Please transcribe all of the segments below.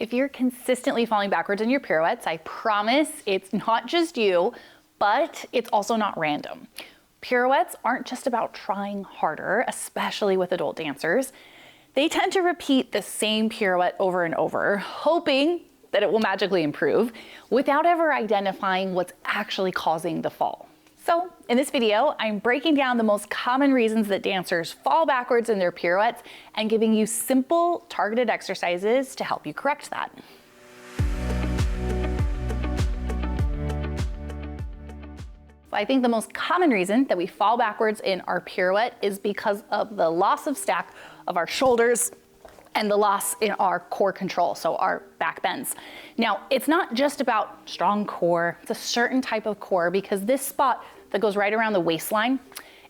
If you're consistently falling backwards in your pirouettes, I promise it's not just you, but it's also not random. Pirouettes aren't just about trying harder, especially with adult dancers. They tend to repeat the same pirouette over and over, hoping that it will magically improve without ever identifying what's actually causing the fall. So in this video, I'm breaking down the most common reasons that dancers fall backwards in their pirouettes and giving you simple, targeted exercises to help you correct that. I think the most common reason that we fall backwards in our pirouette is because of the loss of stack of our shoulders and the loss in our core control, so our back bends. Now, it's not just about strong core, it's a certain type of core, because this spot that goes right around the waistline,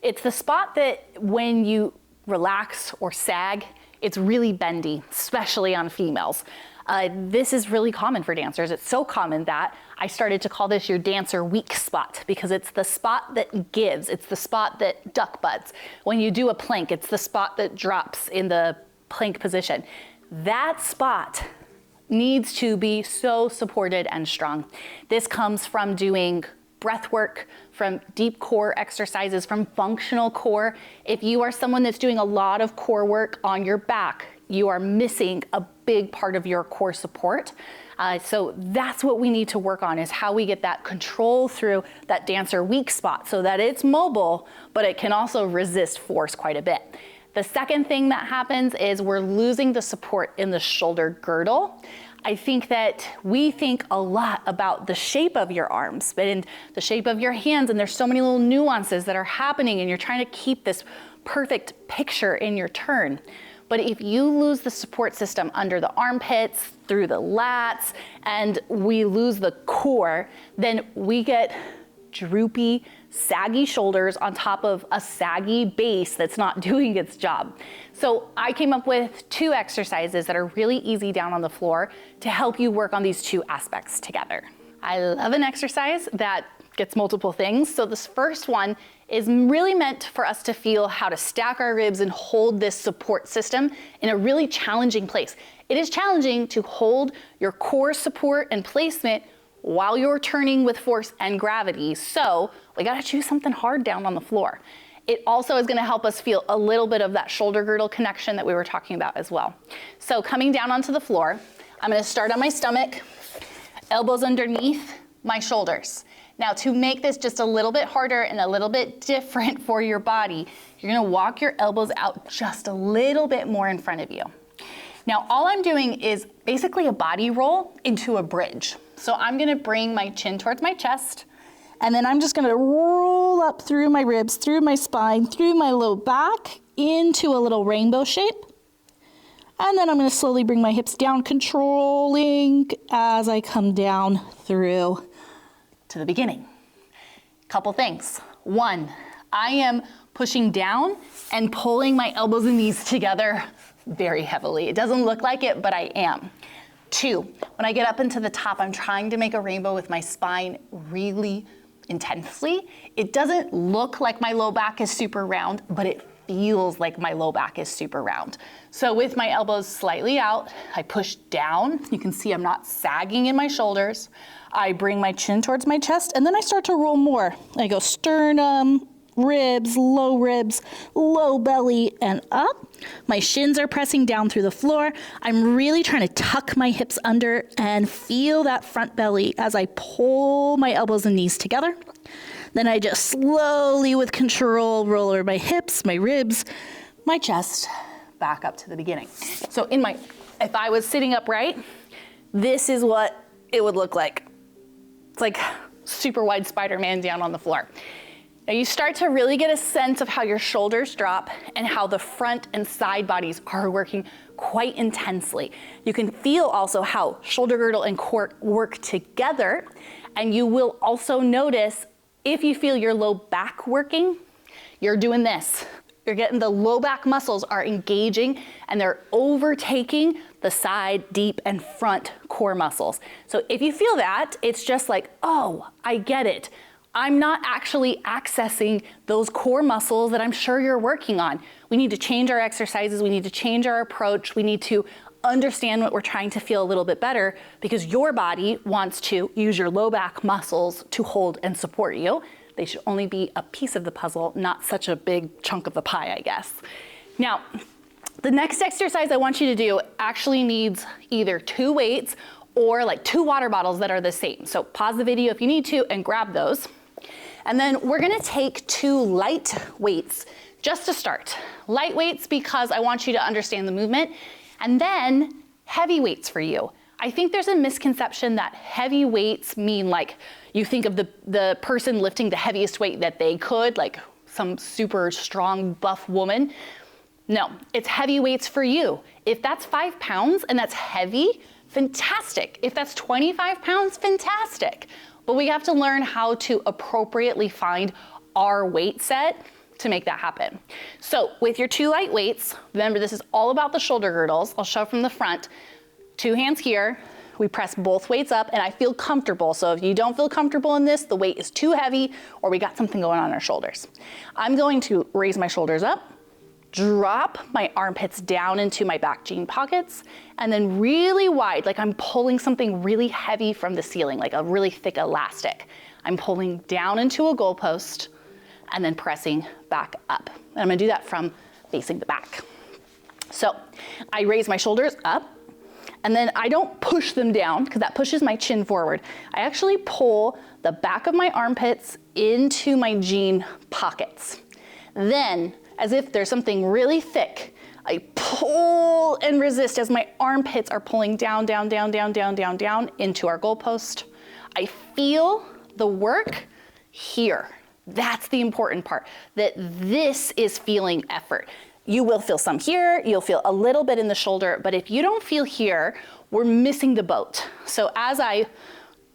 it's the spot that when you relax or sag, it's really bendy, especially on females. This is really common for dancers. It's so common that I started to call this your dancer weak spot, because it's the spot that gives, it's the spot that duck butts. When you do a plank, it's the spot that drops in the plank position. That spot needs to be so supported and strong. This comes from doing breath work, from deep core exercises, from functional core. If you are someone that's doing a lot of core work on your back, you are missing a big part of your core support. So that's what we need to work on, is how we get that control through that dancer weak spot so that it's mobile, but it can also resist force quite a bit. The second thing that happens is we're losing the support in the shoulder girdle. I think that we think a lot about the shape of your arms and the shape of your hands, and there's so many little nuances that are happening, and you're trying to keep this perfect picture in your turn. But if you lose the support system under the armpits, through the lats, and we lose the core, then we get droopy, saggy shoulders on top of a saggy base that's not doing its job. So I came up with 2 exercises that are really easy down on the floor to help you work on these 2 aspects together. I love an exercise that gets multiple things. So this first one is really meant for us to feel how to stack our ribs and hold this support system in a really challenging place. It is challenging to hold your core support and placement while you're turning with force and gravity. So we gotta choose something hard down on the floor. It also is gonna help us feel a little bit of that shoulder girdle connection that we were talking about as well. So coming down onto the floor, I'm gonna start on my stomach, elbows underneath my shoulders. Now, to make this just a little bit harder and a little bit different for your body, you're gonna walk your elbows out just a little bit more in front of you. Now, all I'm doing is basically a body roll into a bridge. So I'm gonna bring my chin towards my chest, and then I'm just gonna roll up through my ribs, through my spine, through my low back, into a little rainbow shape. And then I'm gonna slowly bring my hips down, controlling as I come down through to the beginning. Couple things. 1, I am pushing down and pulling my elbows and knees together very heavily. It doesn't look like it, but I am. 2, when I get up into the top, I'm trying to make a rainbow with my spine really intensely. It doesn't look like my low back is super round, but it feels like my low back is super round. So with my elbows slightly out, I push down. You can see I'm not sagging in my shoulders. I bring my chin towards my chest, and then I start to roll more. I go sternum, ribs, low belly, and up. My shins are pressing down through the floor. I'm really trying to tuck my hips under and feel that front belly as I pull my elbows and knees together. Then I just slowly, with control, roll over my hips, my ribs, my chest, back up to the beginning. So if I was sitting upright, this is what it would look like. It's like super wide Spider-Man down on the floor. Now you start to really get a sense of how your shoulders drop and how the front and side bodies are working quite intensely. You can feel also how shoulder girdle and core work together, and you will also notice if you feel your low back working, you're doing this. You're getting the low back muscles are engaging and they're overtaking the side, deep, and front core muscles. So if you feel that, it's just like, oh, I get it. I'm not actually accessing those core muscles that I'm sure you're working on. We need to change our exercises. We need to change our approach. We need to understand what we're trying to feel a little bit better, because your body wants to use your low back muscles to hold and support you. They should only be a piece of the puzzle, not such a big chunk of the pie, I guess. Now, the next exercise I want you to do actually needs either 2 weights or like 2 water bottles that are the same. So pause the video if you need to and grab those. And then we're gonna take 2 light weights just to start. Light weights because I want you to understand the movement, and then heavy weights for you. I think there's a misconception that heavy weights mean like you think of the person lifting the heaviest weight that they could, like some super strong buff woman. No, it's heavy weights for you. If that's 5 pounds and that's heavy, fantastic. If that's 25 pounds, fantastic. But we have to learn how to appropriately find our weight set to make that happen. So with your 2 light weights, remember this is all about the shoulder girdles. I'll show from the front. 2 hands here. We press both weights up and I feel comfortable. So if you don't feel comfortable in this, the weight is too heavy or we got something going on our shoulders. I'm going to raise my shoulders up, drop my armpits down into my back jean pockets, and then really wide, like I'm pulling something really heavy from the ceiling, like a really thick elastic. I'm pulling down into a goalpost and then pressing back up. And I'm gonna do that from facing the back. So I raise my shoulders up, and then I don't push them down because that pushes my chin forward. I actually pull the back of my armpits into my jean pockets. Then, as if there's something really thick, I pull and resist as my armpits are pulling down, down, down, down, down, down, down into our goalpost. I feel the work here. That's the important part, that this is feeling effort. You will feel some here, you'll feel a little bit in the shoulder, but if you don't feel here, we're missing the boat. So as I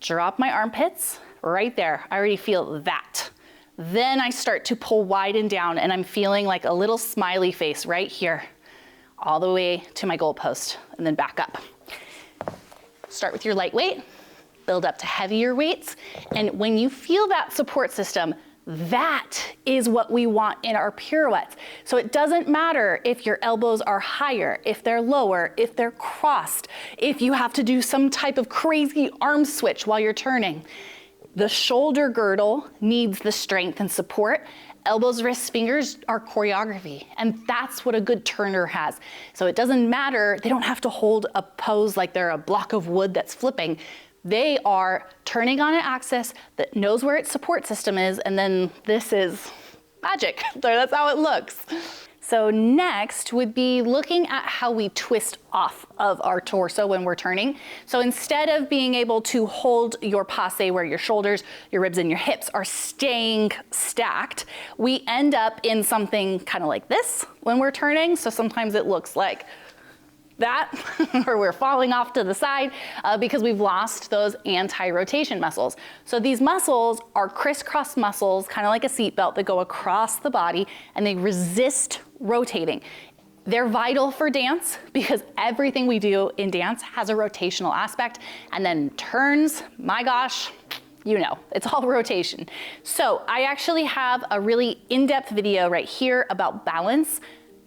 drop my armpits, right there, I already feel that. Then I start to pull wide and down, and I'm feeling like a little smiley face right here, all the way to my goalpost, and then back up. Start with your light weight, build up to heavier weights, and when you feel that support system, that is what we want in our pirouettes. So it doesn't matter if your elbows are higher, if they're lower, if they're crossed, if you have to do some type of crazy arm switch while you're turning. The shoulder girdle needs the strength and support. Elbows, wrists, fingers are choreography, and that's what a good turner has. So it doesn't matter, they don't have to hold a pose like they're a block of wood that's flipping. They are turning on an axis that knows where its support system is, and then this is magic. That's how it looks. So next would be looking at how we twist off of our torso when we're turning. So instead of being able to hold your passe where your shoulders, your ribs, and your hips are staying stacked, we end up in something kind of like this when we're turning. So sometimes it looks like that, or we're falling off to the side because we've lost those anti-rotation muscles. So these muscles are crisscross muscles, kind of like a seatbelt, that go across the body and they resist rotating. They're vital for dance because everything we do in dance has a rotational aspect, and then turns, my gosh, you know, it's all rotation. So I actually have a really in-depth video right here about balance.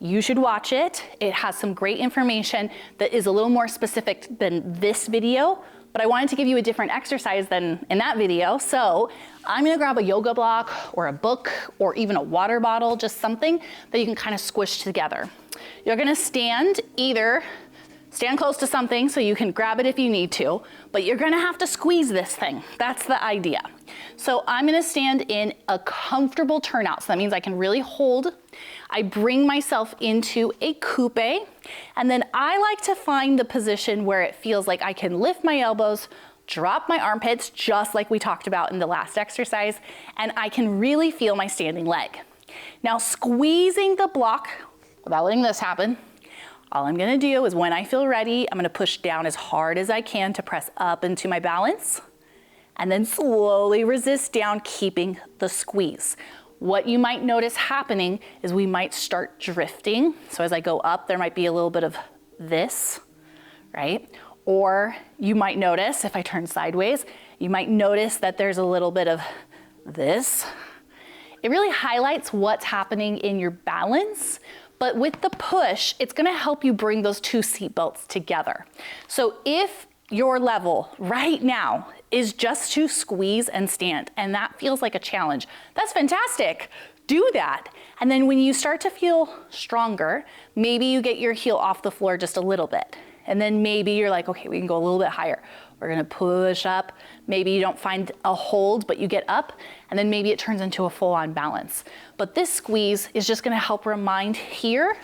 You should watch it. It has some great information that is a little more specific than this video, but I wanted to give you a different exercise than in that video. So I'm gonna grab a yoga block or a book or even a water bottle, just something that you can kind of squish together. You're gonna stand close to something so you can grab it if you need to, but you're gonna have to squeeze this thing. That's the idea. So I'm gonna stand in a comfortable turnout. So that means I can really hold. I bring myself into a coupe, and then I like to find the position where it feels like I can lift my elbows, drop my armpits, just like we talked about in the last exercise, and I can really feel my standing leg. Now, squeezing the block without letting this happen, all I'm gonna do is when I feel ready, I'm gonna push down as hard as I can to press up into my balance, and then slowly resist down, keeping the squeeze. What you might notice happening is we might start drifting. So as I go up, there might be a little bit of this, right? Or you might notice, if I turn sideways, you might notice that there's a little bit of this. It really highlights what's happening in your balance, But with the push, it's gonna help you bring those two seat belts together. So if your level right now is just to squeeze and stand, and that feels like a challenge, that's fantastic. Do that. And then when you start to feel stronger, maybe you get your heel off the floor just a little bit. And then maybe you're like, okay, we can go a little bit higher. We're gonna push up. Maybe you don't find a hold, but you get up, and then maybe it turns into a full-on balance. But this squeeze is just gonna help remind here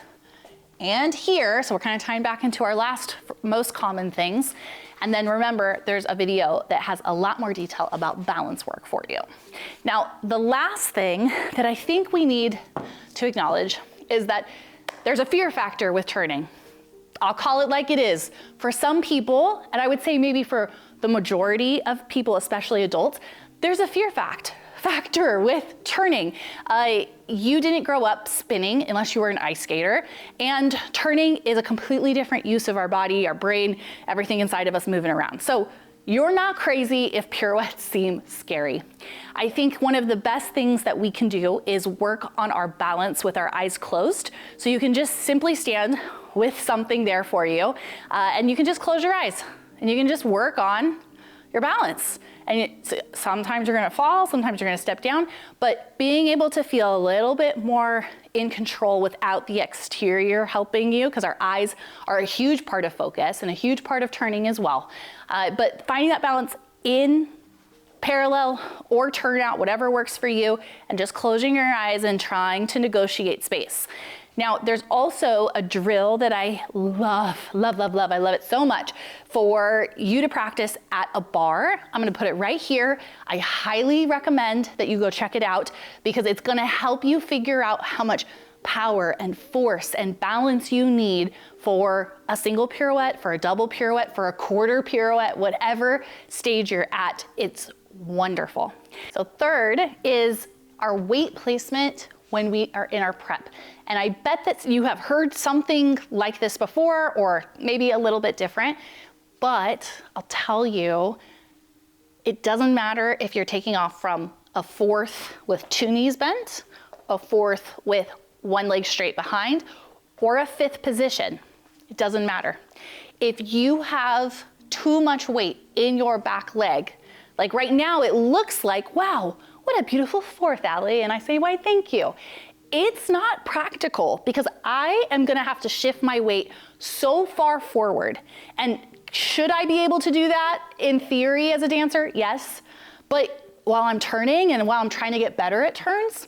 and here, so we're kind of tying back into our last most common things. And then remember, there's a video that has a lot more detail about balance work for you. Now, the last thing that I think we need to acknowledge is that there's a fear factor with turning. I'll call it like it is. For some people, and I would say maybe for the majority of people, especially adults, there's a fear factor with turning. You didn't grow up spinning unless you were an ice skater, and turning is a completely different use of our body, our brain, everything inside of us moving around. So you're not crazy if pirouettes seem scary. I think one of the best things that we can do is work on our balance with our eyes closed. So you can just simply stand with something there for you, and you can just close your eyes, and you can just work on your balance. And sometimes you're gonna fall, sometimes you're gonna step down, but being able to feel a little bit more in control without the exterior helping you, because our eyes are a huge part of focus and a huge part of turning as well. But finding that balance in parallel or turnout, whatever works for you, and just closing your eyes and trying to negotiate space. Now, there's also a drill that I love. I love it so much for you to practice at a bar. I'm gonna put it right here. I highly recommend that you go check it out because it's gonna help you figure out how much power and force and balance you need for a single pirouette, for a double pirouette, for a quarter pirouette, whatever stage you're at. It's wonderful. So third is our weight placement when we are in our prep. And I bet that you have heard something like this before, or maybe a little bit different, but I'll tell you, it doesn't matter if you're taking off from a fourth with two knees bent, a fourth with one leg straight behind, or a fifth position. It doesn't matter. If you have too much weight in your back leg, like right now it looks like, wow, what a beautiful fourth, Allie. And I say, why, thank you. It's not practical because I am gonna have to shift my weight so far forward. And should I be able to do that in theory as a dancer? Yes. But while I'm turning and while I'm trying to get better at turns,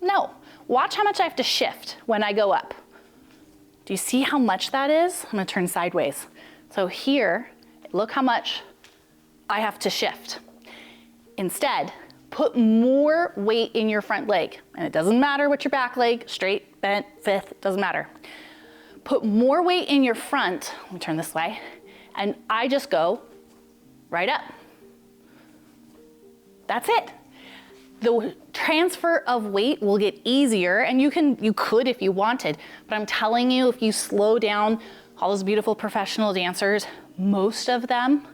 no. Watch how much I have to shift when I go up. Do you see how much that is? I'm gonna turn sideways. So here, look how much I have to shift. Instead, put more weight in your front leg. And it doesn't matter what your back leg, straight, bent, fifth, doesn't matter. Put more weight in your front, let me turn this way, and I just go right up. That's it. The transfer of weight will get easier, and you could if you wanted, but I'm telling you, if you slow down, all those beautiful professional dancers, most of them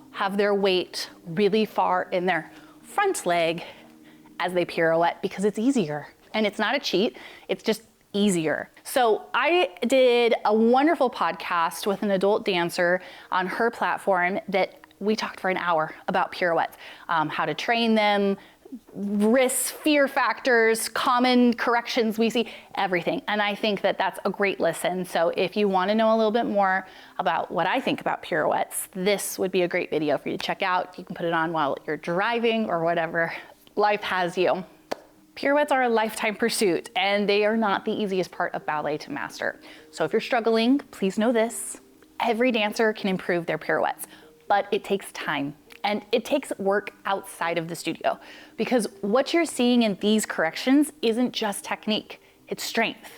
have their weight really far in their front leg as they pirouette because it's easier. And it's not a cheat, it's just easier. So I did a wonderful podcast with an adult dancer on her platform that we talked for an hour about pirouettes, how to train them, risks, fear factors, common corrections we see, everything. And I think that that's a great listen. So if you want to know a little bit more about what I think about pirouettes, this would be a great video for you to check out. You can put it on while you're driving or whatever life has you. Pirouettes are a lifetime pursuit, and they are not the easiest part of ballet to master. So if you're struggling, please know this: every dancer can improve their pirouettes, but it takes time. And it takes work outside of the studio, because what you're seeing in these corrections isn't just technique, it's strength.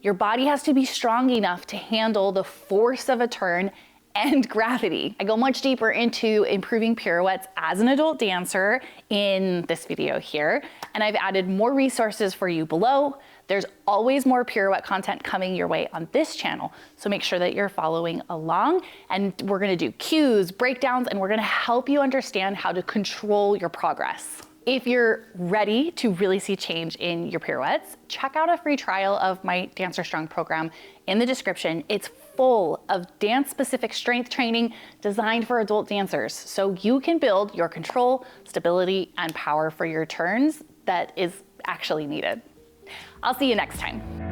Your body has to be strong enough to handle the force of a turn and gravity. I go much deeper into improving pirouettes as an adult dancer in this video here, and I've added more resources for you below. There's always more pirouette content coming your way on this channel, so make sure that you're following along, and we're gonna do cues, breakdowns, and we're gonna help you understand how to control your progress. If you're ready to really see change in your pirouettes, check out a free trial of my Dancer Strong program in the description. It's full of dance-specific strength training designed for adult dancers, so you can build your control, stability, and power for your turns that is actually needed. I'll see you next time.